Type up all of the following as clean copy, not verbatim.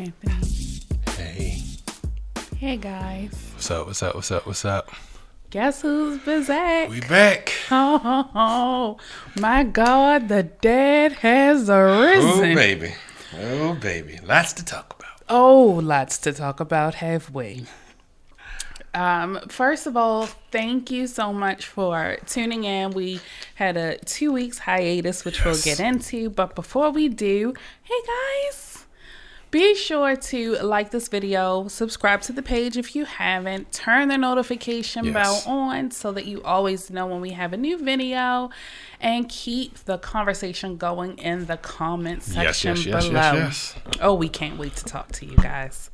Anthony. Hey. Hey, guys. What's up? Guess who's back? We back. Oh, my God, the dead has arisen. Oh, baby. Lots to talk about. Oh, lots to talk about, have we? First of all, thank you so much for tuning in. We had a 2 weeks hiatus, which we'll get into. But before we do, hey guys, be sure to like this video, subscribe to the page if you haven't, turn the notification bell on so that you always know when we have a new video, and keep the conversation going in the comment section below. Yes. Oh, we can't wait to talk to you guys.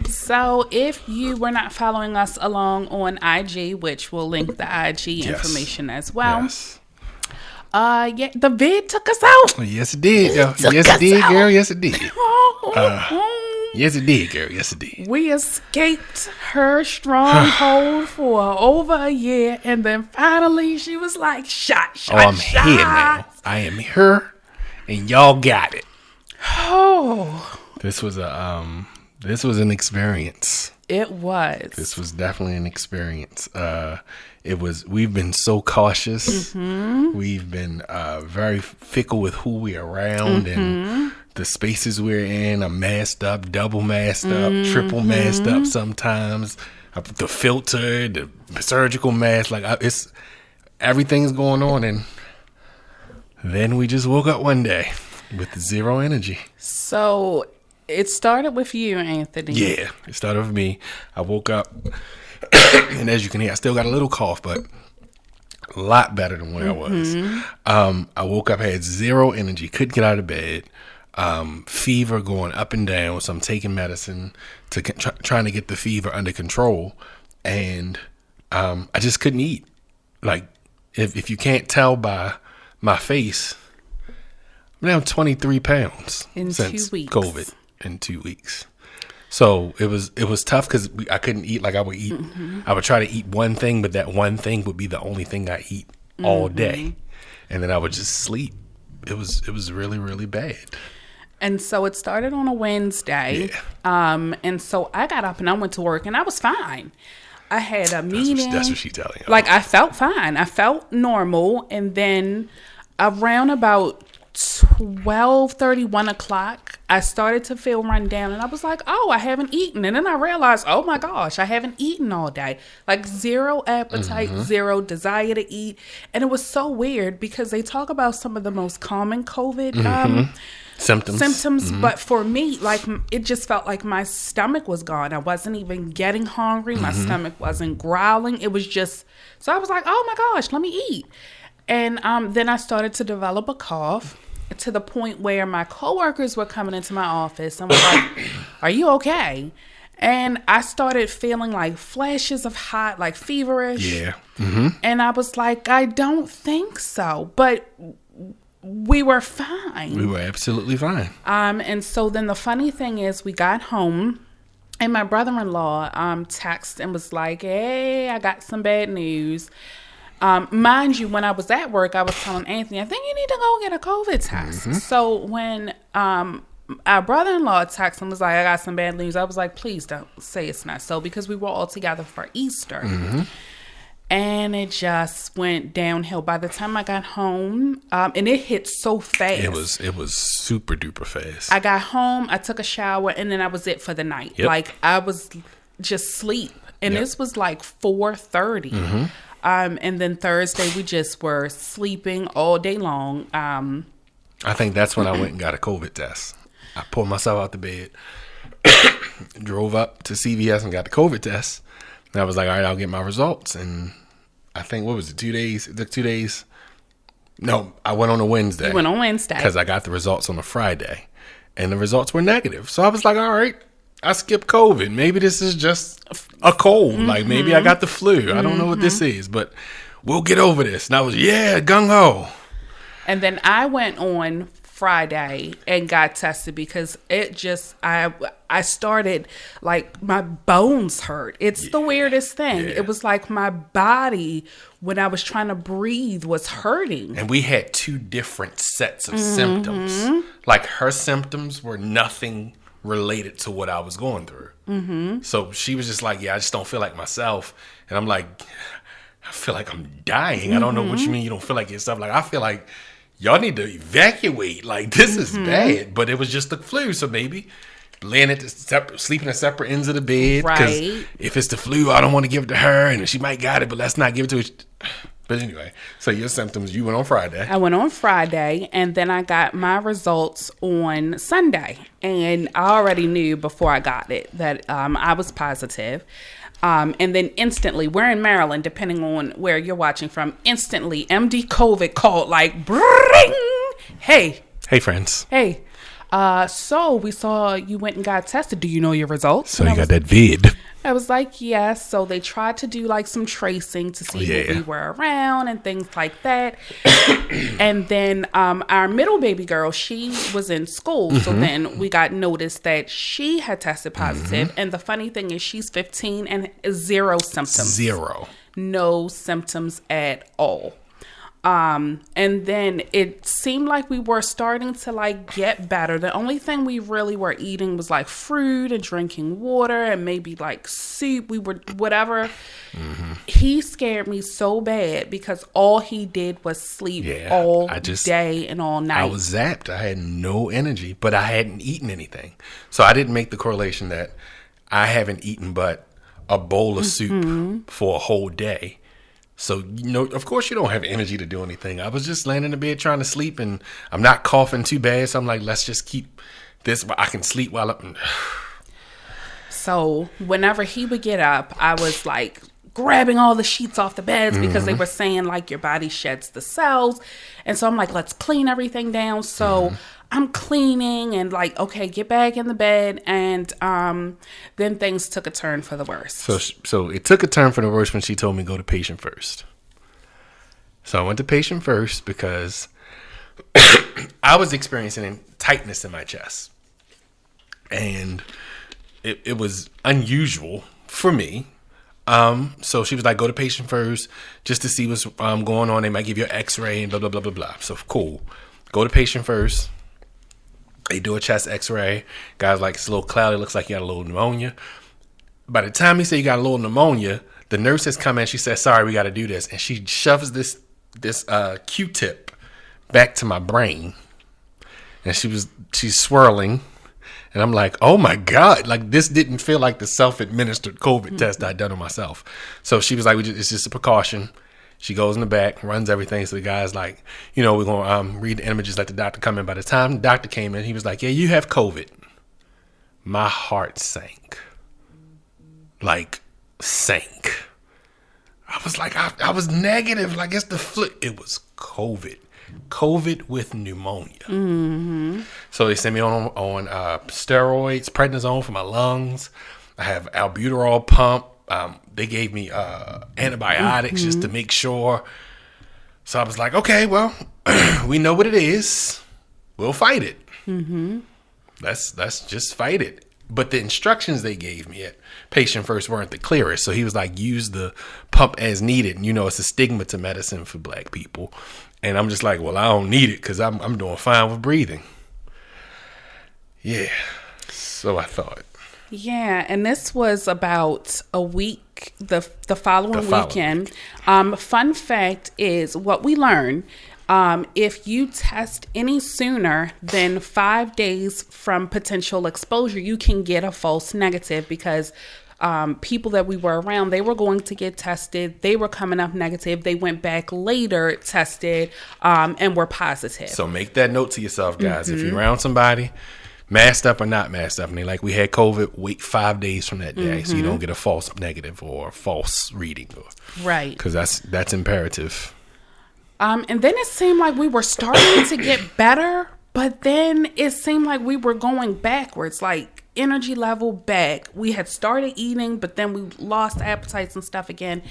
So if you were not following us along on IG, which we'll link the IG information as well. Yes. The VID took us out. Yes, it did. Yes, it did, girl. Yes, it did. Yes, it did, girl. Yes, it did. We escaped her stronghold for over a year, and then finally she was like, shot. I'm here now. I am here, and y'all got it. Oh. This was an experience. It was. This was definitely an experience. We've been so cautious. Mm-hmm. We've been very fickle with who we're around and the spaces we're in. I'm masked up, double masked up, triple masked up sometimes. The filter, the surgical mask, everything's going on. And then we just woke up one day with zero energy. So it started with you, Anthony. Yeah, it started with me. I woke up, and as you can hear, I still got a little cough, but a lot better than where I was. I woke up, had zero energy, couldn't get out of bed, fever going up and down, so I'm taking medicine to trying to get the fever under control, and I just couldn't eat. Like, if you can't tell by my face, I'm down 23 pounds since 2 weeks. COVID. In 2 weeks. So it was tough because I couldn't eat like I would eat. I would try to eat one thing, but that one thing would be the only thing I eat all day. And then I would just sleep. It was really, really bad. And so it started on a Wednesday. Yeah. And so I got up and I went to work and I was fine. I had a meeting. That's what she's telling you. Like, I felt fine. I felt normal. And then around about 12:30, 1 o'clock, I started to feel run down, and I was like, oh, I haven't eaten. And then I realized, oh my gosh, I haven't eaten all day. Like, zero appetite, zero desire to eat. And it was so weird because they talk about some of the most common COVID symptoms. But for me, like, it just felt like my stomach was gone. I wasn't even getting hungry. My stomach wasn't growling. It was just, so I was like, oh my gosh, let me eat. And then I started to develop a cough, to the point where my coworkers were coming into my office and was like, are you okay? And I started feeling like flashes of hot, like feverish. Yeah. And I was like, I don't think so. But we were fine. We were absolutely fine. And so then the funny thing is, we got home and my brother-in-law texted and was like, hey, I got some bad news. Mind you, when I was at work, I was telling Anthony, I think you need to go get a COVID test. So when our brother-in-law texted and was like, I got some bad news, I was like, please don't say it's not so, because we were all together for Easter. And it just went downhill. By the time I got home, and it hit so fast. It was super duper fast. I got home, I took a shower, and then that was it for the night. Yep. Like, I was just sleep. And this was like 4:30. And then Thursday, we just were sleeping all day long. I think that's when I went and got a COVID test. I pulled myself out the bed, drove up to CVS and got the COVID test. And I was like, all right, I'll get my results. And I think, what was it, 2 days? It took 2 days. No, I went on a Wednesday. You went on Wednesday. Because I got the results on a Friday. And the results were negative. So I was like, all right, I skipped COVID. Maybe this is just a cold. Like, maybe I got the flu. I don't know what this is, but we'll get over this. And I was, gung-ho. And then I went on Friday and got tested because it just, I started, like, my bones hurt. It's the weirdest thing. Yeah. It was like my body, when I was trying to breathe, was hurting. And we had two different sets of symptoms. Like, her symptoms were nothing related to what I was going through. Mm-hmm. So she was just like, yeah, I just don't feel like myself. And I'm like, I feel like I'm dying. I don't know what you mean you don't feel like yourself. Like, I feel like y'all need to evacuate. Like, this is bad. But it was just the flu. So maybe laying at sleeping at separate ends of the bed. Right. If it's the flu, I don't want to give it to her. And she might got it, but let's not give it to her. But anyway, so your symptoms, you went on Friday. I went on Friday, and then I got my results on Sunday. And I already knew before I got it that I was positive. And then instantly, we're in Maryland, depending on where you're watching from, instantly, MD COVID called like, bring, hey. Hey, friends. Hey. So we saw you went and got tested. Do you know your results? So you got that VID. I was like, yes. So they tried to do like some tracing to see who we were around and things like that. And then our middle baby girl, she was in school. So then we got notice that she had tested positive. And the funny thing is she's 15 and 0 symptoms. 0. No symptoms at all. And then it seemed like we were starting to like get better. The only thing we really were eating was like fruit and drinking water and maybe like soup. We were whatever. He scared me so bad because all he did was sleep all day and all night. I was zapped. I had no energy, but I hadn't eaten anything. So I didn't make the correlation that I haven't eaten but a bowl of soup for a whole day. So, of course you don't have energy to do anything. I was just laying in the bed trying to sleep, and I'm not coughing too bad. So I'm like, let's just keep this. I can sleep while I'm... So whenever he would get up, I was like grabbing all the sheets off the beds because they were saying like your body sheds the cells. And so I'm like, let's clean everything down. So I'm cleaning and like, okay, get back in the bed. And then things took a turn for the worse. So it took a turn for the worse when she told me to go to patient first. So I went to patient first because I was experiencing tightness in my chest. And it was unusual for me. So she was like, go to patient first just to see what's going on. They might give you an x-ray and blah, blah, blah, blah, blah. So cool. Go to patient first. They do a chest x-ray. Guy's like, it's a little cloudy. Looks like you got a little pneumonia. By the time he said you got a little pneumonia, the nurse has come in. She said, sorry, we got to do this. And she shoves this Q-tip back to my brain. And she's swirling. And I'm like, oh my God, like this didn't feel like the self-administered COVID test I'd done on myself. So she was like, it's just a precaution. She goes in the back, runs everything. So the guy's like, we're going to read the images, let the doctor come in. By the time the doctor came in, he was like, yeah, you have COVID. My heart sank. Like, sank. I was like, I was negative. Like, it's the flu. It was COVID. COVID with pneumonia. So they sent me on steroids, prednisone for my lungs. I have albuterol pump. They gave me antibiotics just to make sure. So I was like, okay, well, we know what it is. We'll fight it. Let's just fight it. But the instructions they gave me at patient first weren't the clearest. So he was like, use the pump as needed. And, it's a stigma to medicine for black people. And I'm just like, well, I don't need it because I'm doing fine with breathing. Yeah. So I thought. Yeah. And this was about a week, the following weekend. Fun fact is what we learned. If you test any sooner than 5 days from potential exposure, you can get a false negative because people that we were around, they were going to get tested. They were coming up negative. They went back later, tested, and were positive. So make that note to yourself, guys. If you're around somebody, masked up or not masked up, and they like, we had COVID, wait 5 days from that day so you don't get a false negative or a false reading. Right. Because that's imperative. And then it seemed like we were starting to get better, but then it seemed like we were going backwards, like energy level back. We had started eating, but then we lost appetites and stuff again.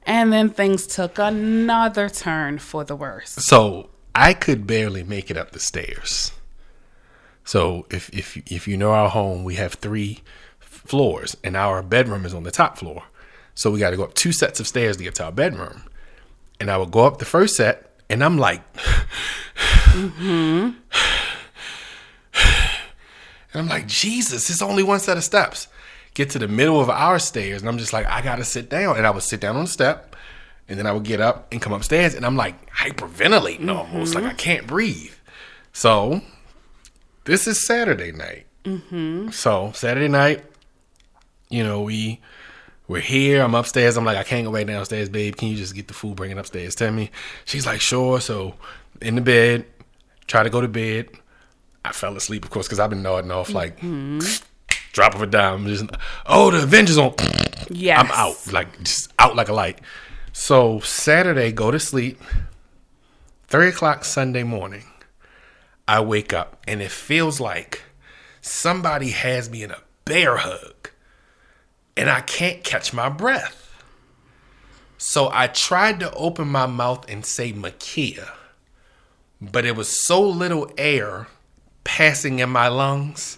And then things took another turn for the worse. So I could barely make it up the stairs. So if you know our home, we have 3 floors and our bedroom is on the top floor. So we got to go up 2 sets of stairs to get to our bedroom. And I would go up the first set, and I'm like, and And I'm like, Jesus, it's only one set of steps. Get to the middle of our stairs, and I'm just like, I got to sit down. And I would sit down on the step, and then I would get up and come upstairs, and I'm like hyperventilating almost, like I can't breathe. So this is Saturday night. So Saturday night, you know, we're here. I'm upstairs. I'm like, I can't go back downstairs, babe. Can you just get the food, bring it upstairs to me? She's like, sure. So in the bed, try to go to bed. I fell asleep, of course, because I've been nodding off like drop of a dime. Just, oh, the Avengers on. Yes. I'm out, like just out like a light. So Saturday, go to sleep. 3 o'clock Sunday morning, I wake up and it feels like somebody has me in a bear hug and I can't catch my breath. So I tried to open my mouth and say Makia, but it was so little air passing in my lungs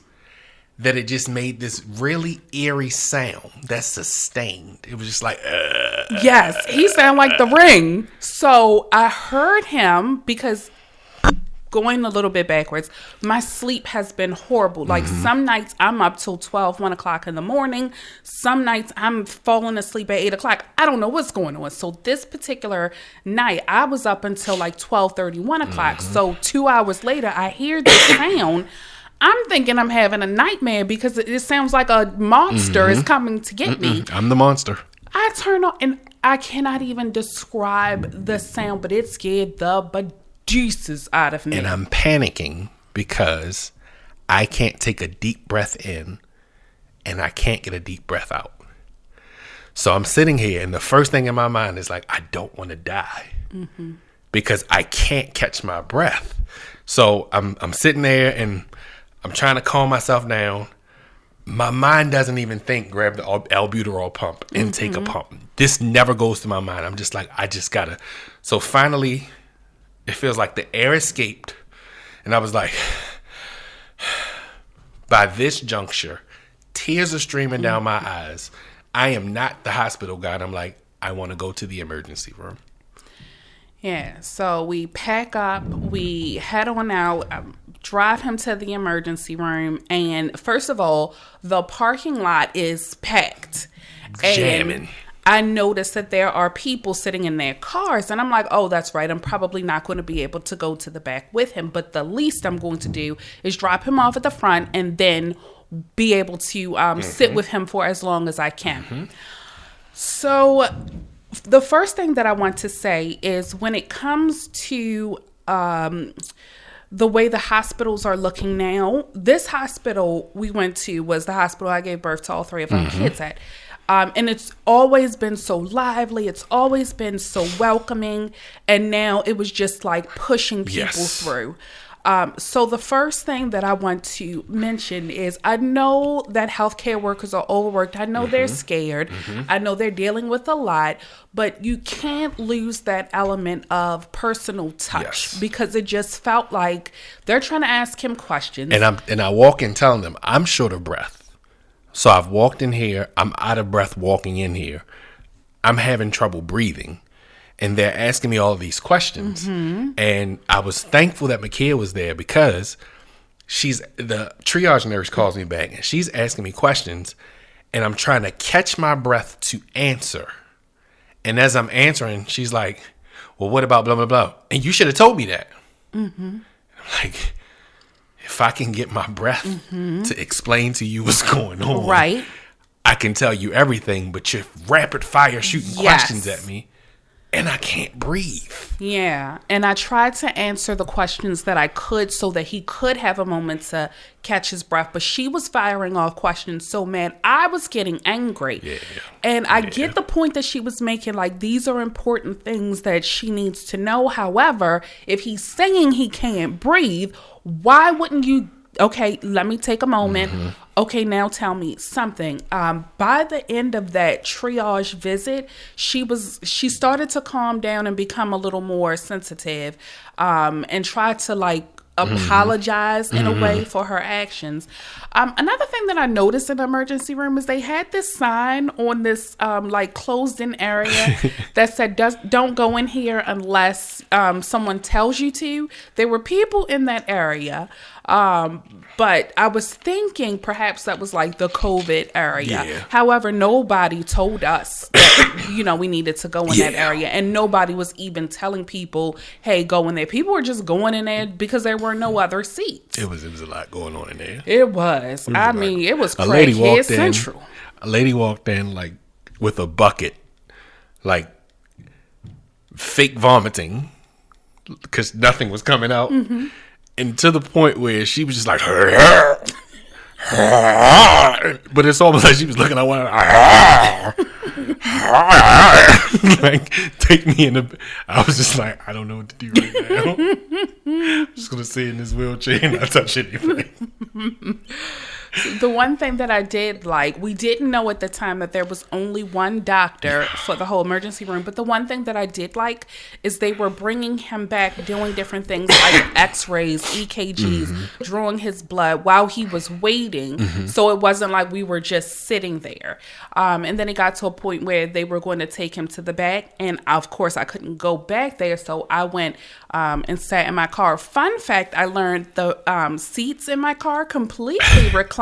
that it just made this really eerie sound that's sustained. It was just like, Yes, he sounded like the Ring. So I heard him because going a little bit backwards, my sleep has been horrible. Like some nights I'm up till 12, 1 o'clock in the morning. Some nights I'm falling asleep at 8 o'clock. I don't know what's going on. So this particular night, I was up until like 12:30, 1 o'clock. So 2 hours later, I hear this sound. I'm thinking I'm having a nightmare because it sounds like a monster is coming to get me. I'm the monster. I turn on, and I cannot even describe the sound, but it scared the bejesus out of me. And I'm panicking because I can't take a deep breath in and I can't get a deep breath out. So I'm sitting here and the first thing in my mind is like, I don't want to die because I can't catch my breath. So I'm sitting there and I'm trying to calm myself down. My mind doesn't even think, grab the albuterol pump and take a pump. This never goes through my mind. I'm just like, I just gotta. So finally, it feels like the air escaped. And I was like, by this juncture, tears are streaming down my eyes. I am not the hospital guy. And I'm like, I want to go to the emergency room. Yeah, so we pack up, we head on out, drive him to the emergency room, and first of all, the parking lot is packed. Jamming. And I noticed that there are people sitting in their cars, and I'm like, oh, that's right, I'm probably not going to be able to go to the back with him, but the least I'm going to do is drop him off at the front and then be able to sit with him for as long as I can. So the first thing that I want to say is when it comes to the way the hospitals are looking now, this hospital we went to was the hospital I gave birth to all three of our kids at. And it's always been so lively. It's always been so welcoming. And now it was just like pushing people through. So the first thing that I want to mention is I know that healthcare workers are overworked. I know they're scared. I know they're dealing with a lot, but you can't lose that element of personal touch because it just felt like they're trying to ask him questions. And I walk in telling them I'm short of breath. So I've walked in here. I'm out of breath walking in here. I'm having trouble breathing. And they're asking me all of these questions. And I was thankful that Makia was there because the triage nurse calls me back and she's asking me questions and I'm trying to catch my breath to answer. And as I'm answering, she's like, well, what about blah, blah, blah? And you should have told me that. I'm like, if I can get my breath to explain to you what's going on, right? I can tell you everything, but you're rapid fire shooting questions at me. And I can't breathe. Yeah. And I tried to answer the questions that I could so that he could have a moment to catch his breath. But she was firing off questions so mad. I was getting angry. Yeah. And I get the point that she was making. Like, these are important things that she needs to know. However, if he's saying he can't breathe, why wouldn't you... Okay, let me take a moment. Okay, now tell me something. By the end of that triage visit, she started to calm down and become a little more sensitive, and try to apologized in a way for her actions. Another thing that I noticed in the emergency room is they had this sign on this like closed in area that said, don't go in here unless someone tells you to. There were people in that area. But I was thinking perhaps that was like the COVID area. Yeah. However, nobody told us that, we needed to go in that area. And nobody was even telling people, hey, go in there. People were just going in there because there were no other seats. It was a lot going on in there. It was. It was crackhead central. A lady walked in like with a bucket, like fake vomiting because nothing was coming out. Mm-hmm. And to the point where she was just like, but it's almost like she was looking at one, like, take me in the. I was just like, I don't know what to do right now. I'm just gonna stay in this wheelchair and not touch anything. The one thing that I did like, we didn't know at the time that there was only one doctor for the whole emergency room. But the one thing that I did like is they were bringing him back, doing different things like x-rays, EKGs, drawing his blood while he was waiting. So it wasn't like we were just sitting there. And then it got to a point where they were going to take him to the back. And of course, I couldn't go back there. So I went and sat in my car. Fun fact, I learned the seats in my car completely reclined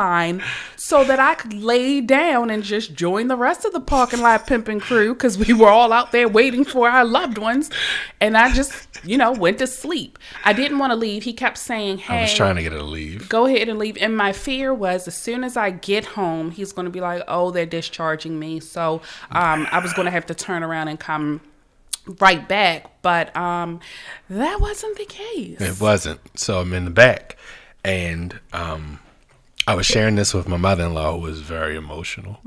so that I could lay down and just join the rest of the parking lot pimping crew because we were all out there waiting for our loved ones. And I just, went to sleep. I didn't want to leave. He kept saying, hey, I was trying to get her to leave. Go ahead and leave. And my fear was as soon as I get home, he's going to be like, oh, they're discharging me. So I was going to have to turn around and come right back. But that wasn't the case. It wasn't. So I'm in the back. And I was sharing this with my mother-in-law, who was very emotional.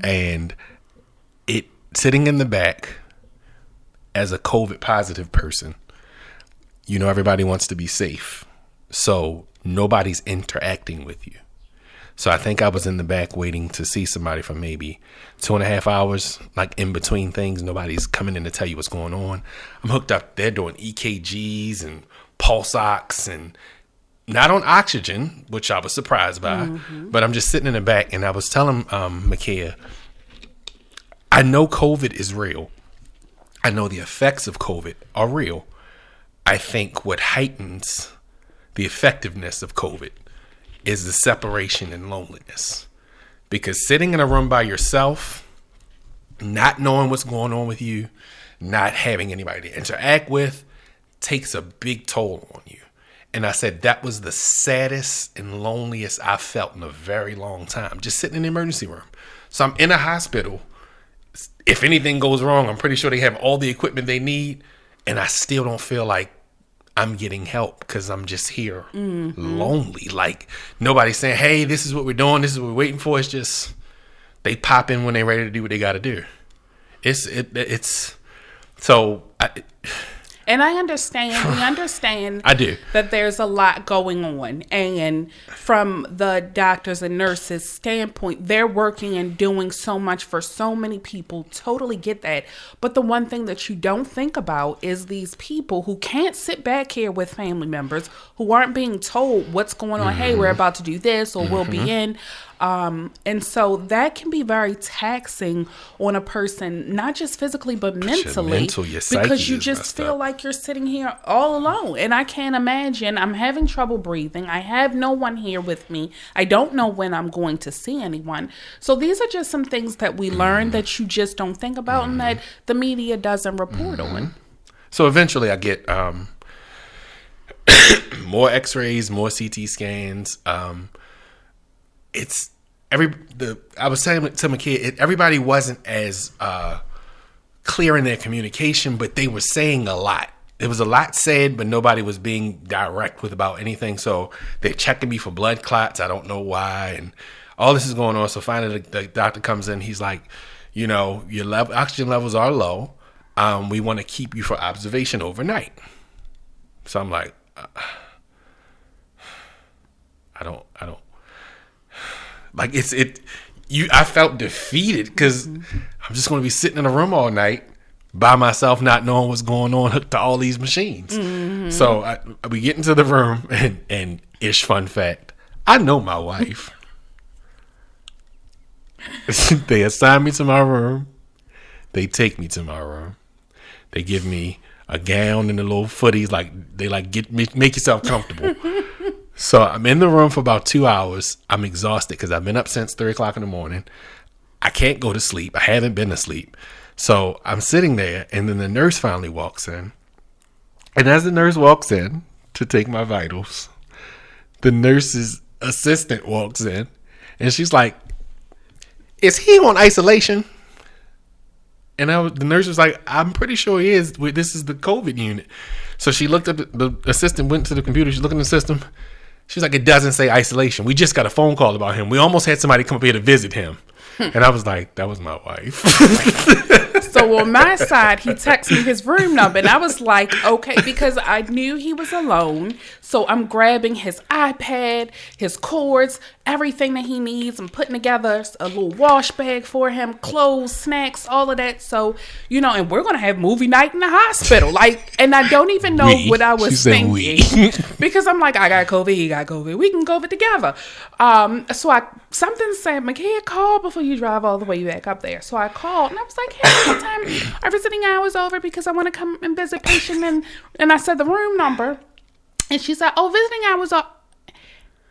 And sitting in the back as a COVID positive person, everybody wants to be safe. So nobody's interacting with you. So I think I was in the back waiting to see somebody for maybe 2.5 hours, like in between things. Nobody's coming in to tell you what's going on. I'm hooked up. They're doing EKGs and pulse ox and not on oxygen, which I was surprised by, but I'm just sitting in the back and I was telling Makia, I know COVID is real. I know the effects of COVID are real. I think what heightens the effectiveness of COVID is the separation and loneliness. Because sitting in a room by yourself, not knowing what's going on with you, not having anybody to interact with, takes a big toll on you. And I said, that was the saddest and loneliest I felt in a very long time, just sitting in the emergency room. So I'm in a hospital. If anything goes wrong, I'm pretty sure they have all the equipment they need. And I still don't feel like I'm getting help because I'm just here lonely. Like nobody's saying, hey, this is what we're doing. This is what we're waiting for. It's just they pop in when they're ready to do what they got to do. It's so. And I understand, we understand I do. that there's a lot going on. And from the doctors and nurses' standpoint, they're working and doing so much for so many people. Totally get that. But the one thing that you don't think about is these people who can't sit back here with family members, who aren't being told what's going on. Hey, we're about to do this or we'll be in. And so that can be very taxing on a person, not just physically, but mentally, because you just feel like you're sitting here all alone. And I can't imagine. I'm having trouble breathing. I have no one here with me. I don't know when I'm going to see anyone. So these are just some things that we learn that you just don't think about and that the media doesn't report on. So eventually I get more x-rays, more CT scans. I was saying to my kid, everybody wasn't as clear in their communication, but they were saying a lot. There was a lot said, but nobody was being direct with about anything. So they're checking me for blood clots. I don't know why. And all this is going on. So finally the doctor comes in. He's like, your oxygen levels are low. We want to keep you for observation overnight. So I'm like, I don't. Like I felt defeated because I'm just going to be sitting in a room all night by myself, not knowing what's going on, hooked to all these machines. So we get into the room, and ish fun fact, I know my wife. They assign me to my room. They take me to my room. They give me a gown and the little footies. They make yourself comfortable. So I'm in the room for about 2 hours. I'm exhausted because I've been up since 3 o'clock in the morning. I can't go to sleep. I haven't been to sleep. So I'm sitting there, and then the nurse finally walks in. And as the nurse walks in to take my vitals, the nurse's assistant walks in, and she's like, "Is he on isolation?" And the nurse was like, "I'm pretty sure he is. This is the COVID unit." So she looked up, the assistant went to the computer. She's looking at the system. She's like, "It doesn't say isolation. We just got a phone call about him. We almost had somebody come up here to visit him." And I was like, that was my wife. So on my side, he texted me his room number, and I was like, okay, because I knew he was alone. So I'm grabbing his iPad, his cords, everything that he needs. I'm putting together a little wash bag for him, clothes, snacks, all of that. So, and we're going to have movie night in the hospital. And I don't even know what I was thinking. Because I'm like, I got COVID, he got COVID. We can COVID together. So something said, Makia, call before you drive all the way back up there. So I called, and I was like, hey, what time are visiting hours over? Because I want to come and visit patient. And I said the room number. And she said, oh, visiting hours are...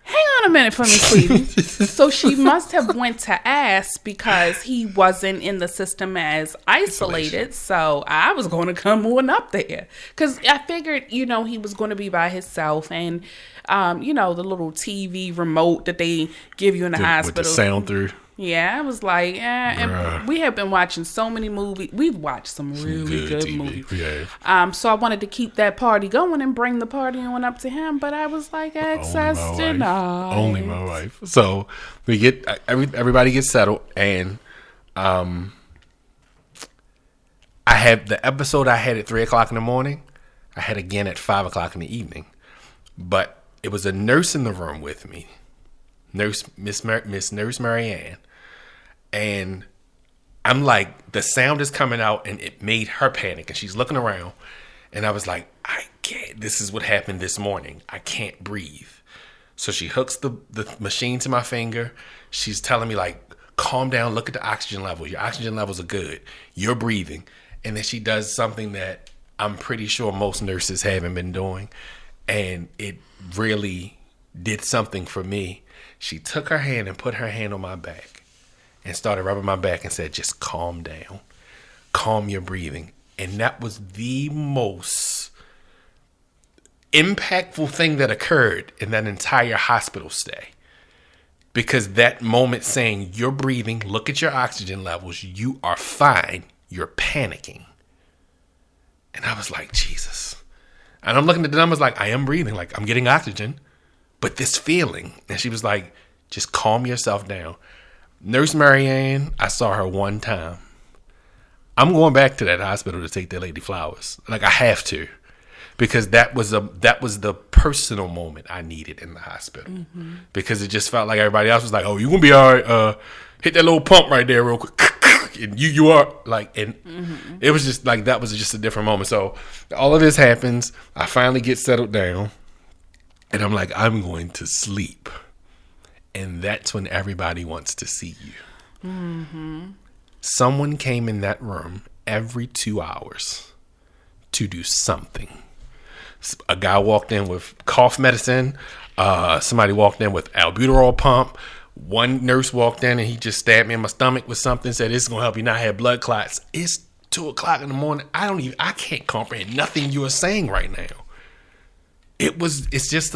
Hang on a minute for me, sweetie. So she must have went to ask because he wasn't in the system as isolated. So I was going to come on up there because I figured, he was going to be by himself. And, the little TV remote that they give you in the hospital. With the sound through. Yeah, I was like, and we have been watching so many movies. We've watched some really good movies. Yeah. So I wanted to keep that party going and bring the party on up to him, but I was like, access denied. Only my wife. So we get everybody gets settled, and I had the episode I had at 3 o'clock in the morning. I had again at 5 o'clock in the evening, but it was a nurse in the room with me. Miss Nurse Marianne, and I'm like, the sound is coming out, and it made her panic, and she's looking around, and I was like, I can't. This is what happened this morning. I can't breathe. So she hooks the machine to my finger. She's telling me like, calm down. Look at the oxygen level. Your oxygen levels are good. You're breathing, and then she does something that I'm pretty sure most nurses haven't been doing, and it really did something for me. She took her hand and put her hand on my back and started rubbing my back and said, just calm down. Calm your breathing. And that was the most impactful thing that occurred in that entire hospital stay. Because that moment saying, you're breathing, look at your oxygen levels, you are fine, you're panicking. And I was like, Jesus. And I'm looking at the numbers like, I am breathing, like I'm getting oxygen. But this feeling, and she was like, just calm yourself down. Nurse Marianne, I saw her one time. I'm going back to that hospital to take that lady flowers. Like I have to, because that was the personal moment I needed in the hospital. Mm-hmm. Because it just felt like everybody else was like, oh, you're gonna be all right. Hit that little pump right there real quick. And you are like, and it was just like, that was just a different moment. So all of this happens. I finally get settled down. And I'm like, I'm going to sleep. And that's when everybody wants to see you. Mm-hmm. Someone came in that room every 2 hours to do something. A guy walked in with cough medicine. Somebody walked in with albuterol pump. One nurse walked in and he just stabbed me in my stomach with something, said, this is going to help you not have blood clots. It's 2 o'clock in the morning. I can't comprehend nothing you are saying right now. It's just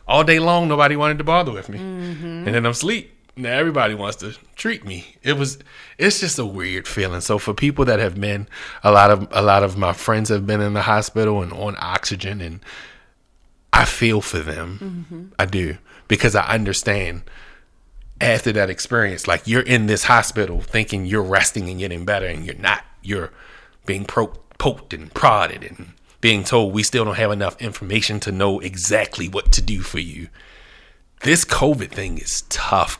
all day long, nobody wanted to bother with me. Mm-hmm. And then I'm asleep. Now everybody wants to treat me. It's just a weird feeling. So for people that have been, a lot of my friends have been in the hospital and on oxygen, and I feel for them. Mm-hmm. I do, because I understand after that experience, like you're in this hospital thinking you're resting and getting better, and you're not. You're being poked and prodded and being told we still don't have enough information to know exactly what to do for you. This COVID thing is tough.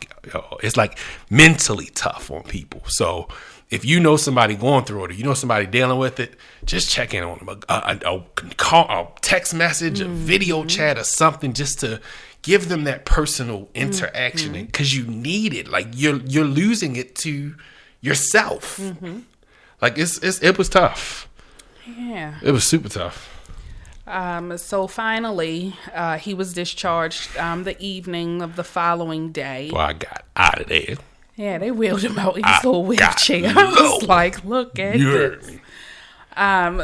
It's like mentally tough on people. So if you know somebody going through it or you know somebody dealing with it, just check in on them. A call, a text message, a video chat or something, just to give them that personal interaction, because you need it. Like you're losing it to yourself. Like it was tough. Yeah, it was super tough. So finally, he was discharged the evening of the following day. Well, I got out of there. Yeah, they wheeled him out in his little wheelchair. I was like, look at this.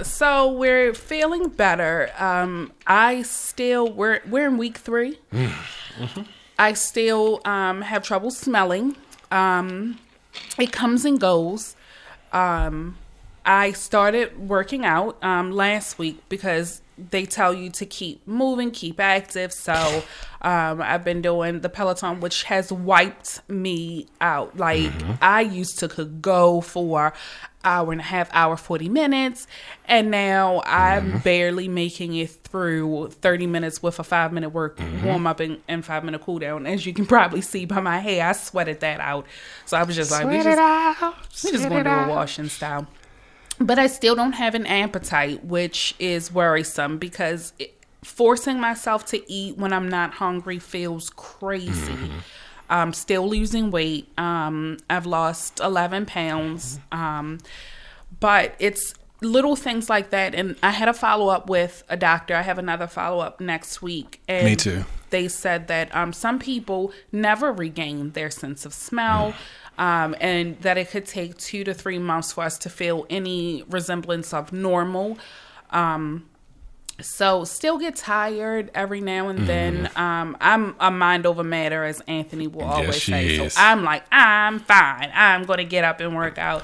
So we're feeling better. We're in week 3. I still have trouble smelling. It comes and goes. I started working out last week because they tell you to keep moving, keep active. So I've been doing the Peloton, which has wiped me out. Like I used to could go for hour and a half, hour, 40 minutes. And now I'm barely making it through 30 minutes with a 5-minute warm up and 5-minute cool down. As you can probably see by my hair, I sweated that out. So I was just like, we just going to do a washing style. But I still don't have an appetite, which is worrisome because forcing myself to eat when I'm not hungry feels crazy. I'm still losing weight. I've lost 11 pounds. But it's little things like that. And I had a follow-up with a doctor. I have another follow-up next week. And me too. They said that some people never regain their sense of smell. And that it could take 2 to 3 months for us to feel any resemblance of normal. So still get tired every now and then. I'm a mind over matter, as Anthony will always say. So I'm like, I'm fine. I'm going to get up and work out.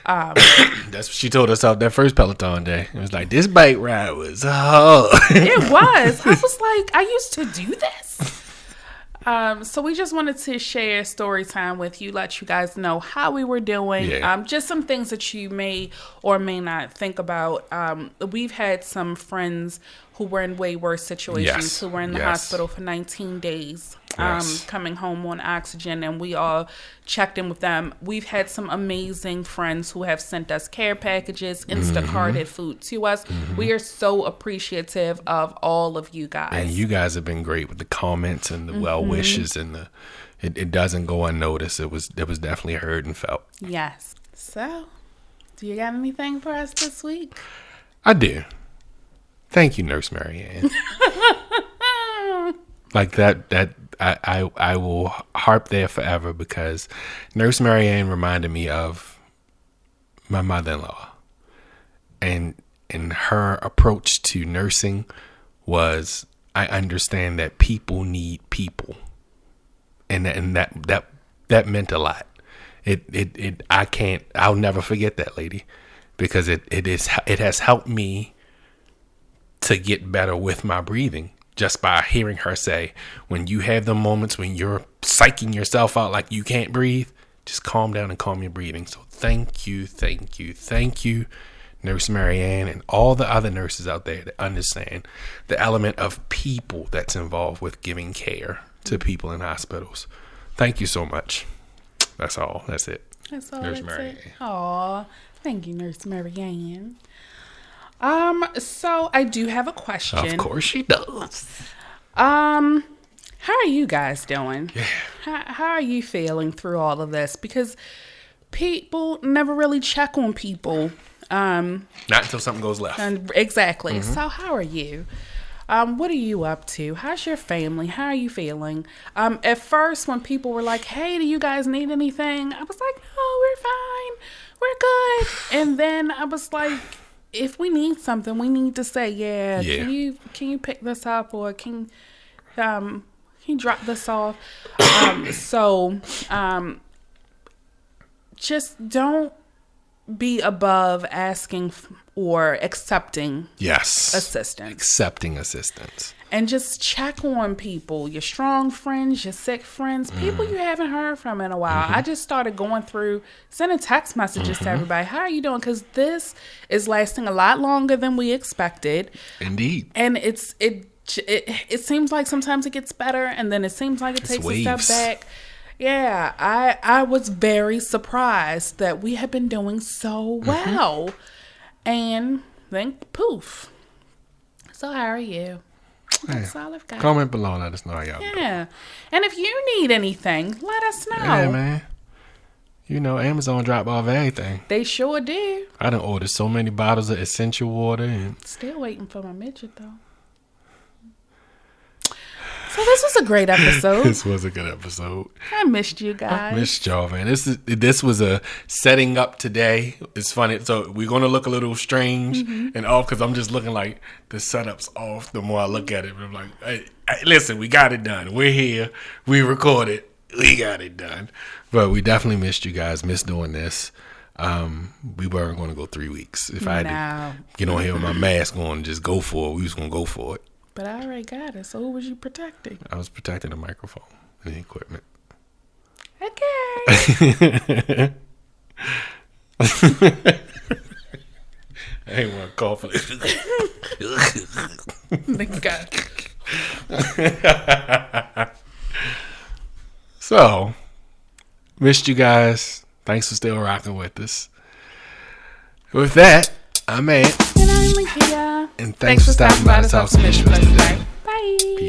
That's what she told us out that first Peloton day. It was like, this bike ride was hard. It was. I was like, I used to do this. So we just wanted to share story time with you, let you guys know how we were doing. Yeah. Just some things that you may or may not think about. We've had some friends who were in way worse situations, who were in the hospital for 19 days, coming home on oxygen, and we all checked in with them. We've had some amazing friends who have sent us care packages, Instacarted food to us. We are so appreciative of all of you guys. And you guys have been great with the comments and the well wishes, and it doesn't go unnoticed. It was definitely heard and felt. Yes. So, do you got anything for us this week? I do. Thank you, Nurse Marianne. Like that I will harp there forever, because Nurse Marianne reminded me of my mother-in-law, and her approach to nursing was, I understand that people need people, and that meant a lot. I'll never forget that lady, because it has helped me to get better with my breathing, just by hearing her say, when you have the moments when you're psyching yourself out like you can't breathe, just calm down and calm your breathing. So thank you, Nurse Marianne, and all the other nurses out there that understand the element of people that's involved with giving care to people in hospitals. Thank you so much. That's all. That's it. That's all. Nurse Marianne. Aw, thank you, Nurse Marianne. So I do have a question. Of course she does. How are you guys doing? Yeah. How are you feeling through all of this? Because people never really check on people. Not until something goes left. Exactly. So how are you? What are you up to? How's your family? How are you feeling? At first, when people were like, hey, do you guys need anything? I was like, no, we're fine. We're good. And then I was like, if we need something, we need to say, yeah. Can you pick this up, or can you drop this off? Just don't be above asking or accepting assistance. Accepting assistance. And just check on people, your strong friends, your sick friends, people you haven't heard from in a while. I just started going through, sending text messages to everybody. How are you doing? Because this is lasting a lot longer than we expected. Indeed. And it seems like sometimes it gets better, and then it seems like it takes a step back. Yeah, I was very surprised that we had been doing so well. And then poof. So how are you? That's all I've got. Comment below, let us know how y'all doing. Yeah. And if you need anything, let us know. Yeah, man. You know, Amazon drop off everything. They sure do. I done ordered so many bottles of essential water and Still waiting for my midget though. So this was a great episode. This was a good episode. I missed you guys. I missed y'all, man. This was a setting up today. It's funny. So we're gonna look a little strange and off because I'm just looking like the setup's off. The more I look at it, I'm like, hey, listen, we got it done. We're here. We recorded. We got it done. But we definitely missed you guys. Missed doing this. We weren't going to go 3 weeks. If I had to get on here with my mask on and just go for it, we was going to go for it. But I already got it. So who was you protecting? I was protecting the microphone and the equipment. Okay. I ain't want to cough. So, missed you guys. Thanks for still rocking with us. With that, I'm Ant. And I'm Lakia. And thanks for stopping by to talk some issues today. Bye.